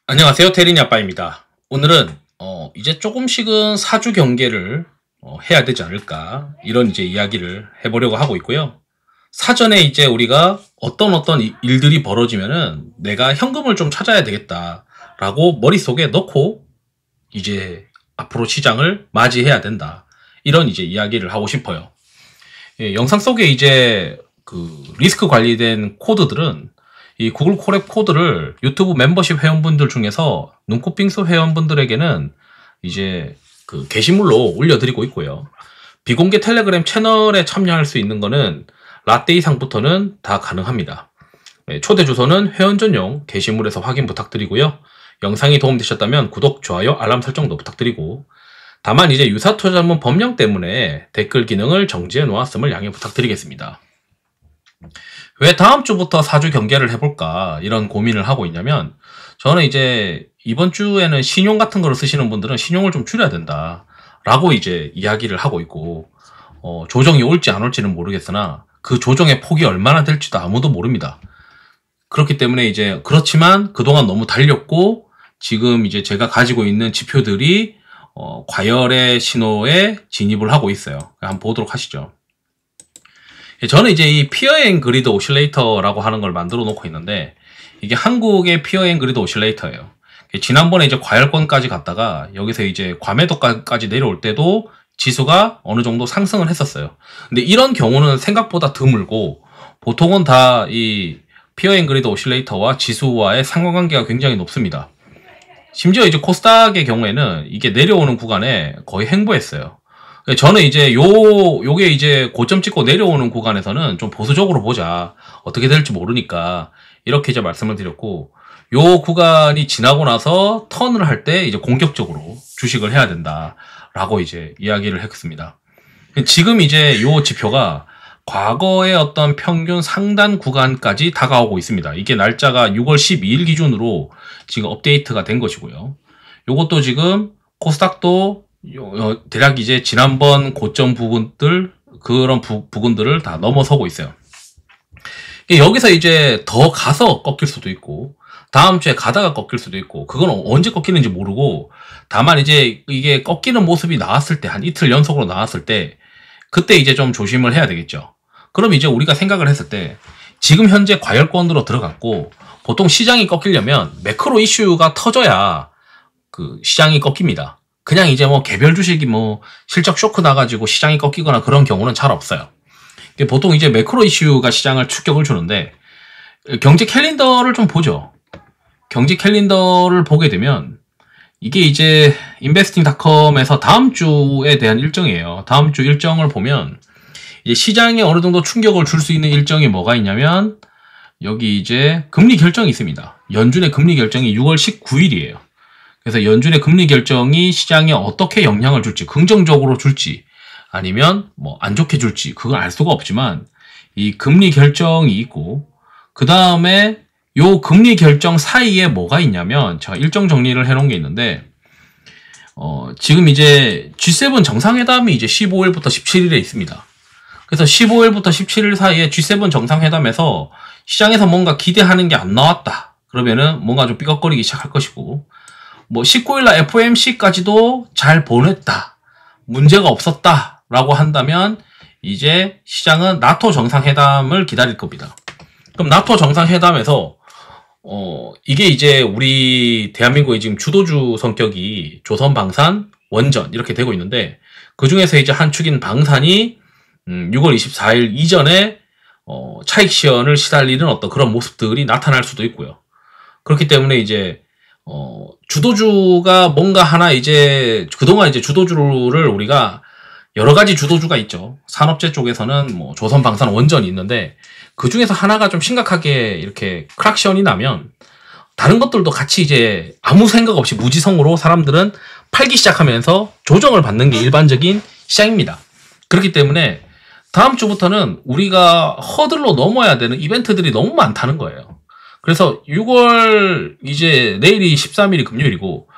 안녕하세요. 테린이 아빠입니다. 오늘은 이제 조금씩은 사주 경계를 해야 되지 않을까, 이런 이제 이야기를 해보려고 하고 있고요. 사전에 이제 우리가 어떤 일들이 벌어지면은 내가 현금을 좀 찾아야 되겠다라고 머릿속에 넣고 이제 앞으로 시장을 맞이해야 된다, 이런 이제 이야기를 하고 싶어요. 예, 영상 속에 이제 그 리스크 관리된 코드들은 이 구글 콜앱 코드를 유튜브 멤버십 회원분들 중에서 눈꽃빙수 회원분들에게는 이제 그 게시물로 올려드리고 있고요. 비공개 텔레그램 채널에 참여할 수 있는 거는 라떼 이상부터는 다 가능합니다. 초대 주소는 회원 전용 게시물에서 확인 부탁드리고요. 영상이 도움되셨다면 구독, 좋아요, 알람 설정도 부탁드리고, 다만 이제 유사투자자문 법령 때문에 댓글 기능을 정지해 놓았음을 양해 부탁드리겠습니다. 왜 다음 주부터 사주 경계를 해볼까, 이런 고민을 하고 있냐면, 저는 이제 이번 주에는 신용 같은 거를 쓰시는 분들은 신용을 좀 줄여야 된다 라고 이제 이야기를 하고 있고, 조정이 올지 안 올지는 모르겠으나 그 조정의 폭이 얼마나 될지도 아무도 모릅니다. 그렇기 때문에 이제 그렇지만 그동안 너무 달렸고, 지금 이제 제가 가지고 있는 지표들이 과열의 신호에 진입을 하고 있어요. 한번 보도록 하시죠. 저는 이제 이 피어 앤 그리드 오실레이터라고 하는 걸 만들어 놓고 있는데, 이게 한국의 피어 앤 그리드 오실레이터예요. 지난번에 이제 과열권까지 갔다가 여기서 이제 과매도까지 내려올 때도 지수가 어느 정도 상승을 했었어요. 근데 이런 경우는 생각보다 드물고, 보통은 다 이 피어 앤 그리드 오실레이터와 지수와의 상관관계가 굉장히 높습니다. 심지어 이제 코스닥의 경우에는 이게 내려오는 구간에 거의 횡보했어요. 저는 이제 요게 이제 고점 찍고 내려오는 구간에서는 좀 보수적으로 보자, 어떻게 될지 모르니까 이렇게 이제 말씀을 드렸고, 요 구간이 지나고 나서 턴을 할 때 이제 공격적으로 주식을 해야 된다 라고 이제 이야기를 했습니다. 지금 이제 요 지표가 과거의 어떤 평균 상단 구간까지 다가오고 있습니다. 이게 날짜가 6월 12일 기준으로 지금 업데이트가 된 것이고요. 요것도 지금 코스닥도 대략 이제 지난번 고점 부분들, 그런 부분들을 다 넘어서고 있어요. 여기서 이제 더 가서 꺾일 수도 있고, 다음 주에 가다가 꺾일 수도 있고, 그건 언제 꺾이는지 모르고, 다만 이제 이게 꺾이는 모습이 나왔을 때, 한 이틀 연속으로 나왔을 때, 그때 이제 좀 조심을 해야 되겠죠. 그럼 이제 우리가 생각을 했을 때, 지금 현재 과열권으로 들어갔고, 보통 시장이 꺾이려면 매크로 이슈가 터져야 그 시장이 꺾입니다. 그냥 이제 뭐 개별 주식이 뭐 실적 쇼크 나가지고 시장이 꺾이거나 그런 경우는 잘 없어요. 보통 이제 매크로 이슈가 시장을 충격을 주는데, 경제 캘린더를 좀 보죠. 경제 캘린더를 보게 되면 이게 이제 investing.com에서 다음 주에 대한 일정이에요. 다음 주 일정을 보면 이제 시장에 어느 정도 충격을 줄 수 있는 일정이 뭐가 있냐면, 여기 이제 금리 결정이 있습니다. 연준의 금리 결정이 6월 19일이에요. 그래서 연준의 금리 결정이 시장에 어떻게 영향을 줄지, 긍정적으로 줄지 아니면 뭐 안 좋게 줄지, 그건 알 수가 없지만 이 금리 결정이 있고, 그 다음에 요 금리 결정 사이에 뭐가 있냐면, 제가 일정 정리를 해놓은 게 있는데, 지금 이제 G7 정상회담이 이제 15일부터 17일에 있습니다. 그래서 15일부터 17일 사이에 G7 정상회담에서 시장에서 뭔가 기대하는 게 안 나왔다 그러면은 뭔가 좀 삐걱거리기 시작할 것이고, 뭐 19일날 FOMC까지도 잘 보냈다, 문제가 없었다 라고 한다면 이제 시장은 나토 정상회담을 기다릴 겁니다. 그럼 나토 정상회담에서 이게 이제 우리 대한민국의 지금 주도주 성격이 조선, 방산, 원전 이렇게 되고 있는데, 그 중에서 이제 한 축인 방산이 6월 24일 이전에 차익 실현을 시달리는 어떤 그런 모습들이 나타날 수도 있고요. 그렇기 때문에 이제 주도주가 뭔가 하나, 이제 그동안 이제 주도주를 우리가 여러 가지 주도주가 있죠. 산업재 쪽에서는 뭐 조선, 방산, 원전이 있는데, 그 중에서 하나가 좀 심각하게 이렇게 크락션이 나면 다른 것들도 같이 이제 아무 생각 없이 무지성으로 사람들은 팔기 시작하면서 조정을 받는 게 일반적인 시장입니다. 그렇기 때문에 다음 주부터는 우리가 허들로 넘어야 되는 이벤트들이 너무 많다는 거예요. 그래서 6월 이제 내일이 13일이 금요일이고,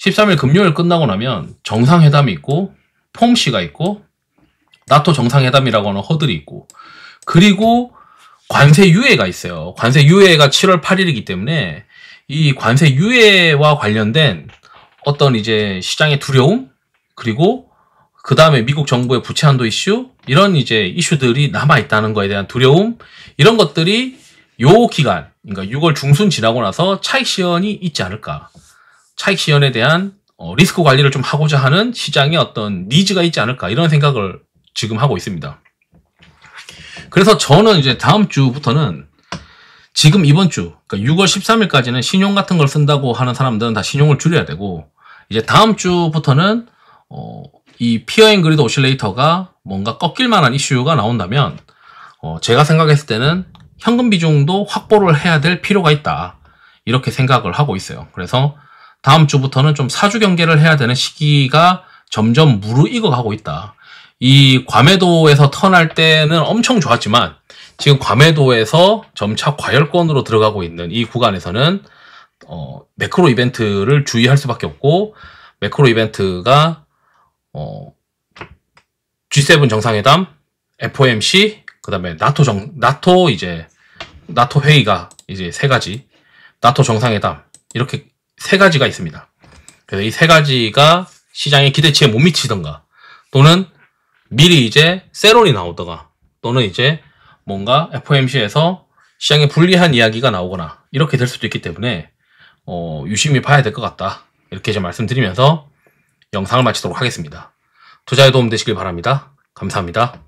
13일 금요일 끝나고 나면 정상회담이 있고, 폼씨가 있고, 나토 정상회담이라고 하는 허들이 있고, 그리고 관세 유예가 있어요. 관세 유예가 7월 8일이기 때문에 이 관세 유예와 관련된 어떤 이제 시장의 두려움, 그리고 그 다음에 미국 정부의 부채 한도 이슈, 이런 이제 이슈들이 남아있다는 거에 대한 두려움, 이런 것들이 요 기간, 그러니까 6월 중순 지나고 나서 차익 시현이 있지 않을까. 차익 시현에 대한 리스크 관리를 좀 하고자 하는 시장의 어떤 니즈가 있지 않을까. 이런 생각을 지금 하고 있습니다. 그래서 저는 이제 다음 주부터는 지금 이번 주, 그러니까 6월 13일까지는 신용 같은 걸 쓴다고 하는 사람들은 다 신용을 줄여야 되고, 이제 다음 주부터는 이 피어 앤 그리드 오실레이터가 뭔가 꺾일 만한 이슈가 나온다면 제가 생각했을 때는 현금 비중도 확보를 해야 될 필요가 있다. 이렇게 생각을 하고 있어요. 그래서 다음 주부터는 좀 사주 경계를 해야 되는 시기가 점점 무르익어 가고 있다. 이 과매도에서 턴할 때는 엄청 좋았지만 지금 과매도에서 점차 과열권으로 들어가고 있는 이 구간에서는 매크로 이벤트를 주의할 수밖에 없고, 매크로 이벤트가 G7 정상회담, FOMC, 그 다음에 나토 회의가 이제 3가지, 나토 정상회담, 이렇게 3가지가 있습니다. 그래서 이 3가지가 시장의 기대치에 못 미치던가, 또는 미리 이제 세론이 나오다가, 또는 이제 뭔가 FOMC에서 시장에 불리한 이야기가 나오거나, 이렇게 될 수도 있기 때문에 유심히 봐야 될 것 같다. 이렇게 좀 말씀드리면서 영상을 마치도록 하겠습니다. 투자에 도움 되시길 바랍니다. 감사합니다.